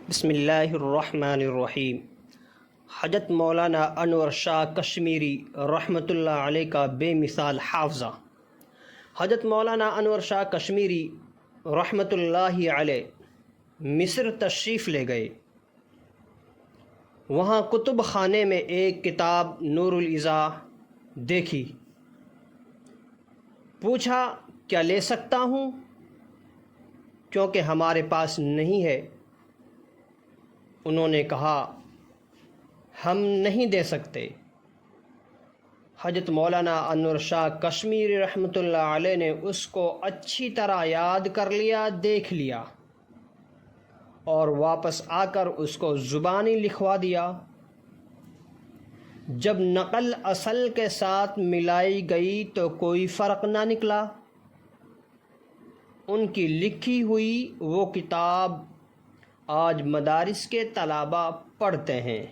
بسم اللہ الرحمن الرحیم۔ حضرت مولانا انور شاہ کشمیری رحمۃ اللہ علیہ کا بے مثال حافظہ۔ حضرت مولانا انور شاہ کشمیری رحمۃ اللہ علیہ مصر تشریف لے گئے۔ وہاں کتب خانے میں ایک کتاب نور الازا دیکھی۔ پوچھا کیا لے سکتا ہوں، کیونکہ ہمارے پاس نہیں ہے۔ انہوں نے کہا ہم نہیں دے سکتے۔ حضرت مولانا انور شاہ کشمیری رحمۃ اللہ علیہ نے اس کو اچھی طرح یاد کر لیا، دیکھ لیا اور واپس آ کر اس کو زبانی لکھوا دیا۔ جب نقل اصل کے ساتھ ملائی گئی تو کوئی فرق نہ نکلا۔ ان کی لکھی ہوئی وہ کتاب آج مدارس کے طلباء پڑھتے ہیں۔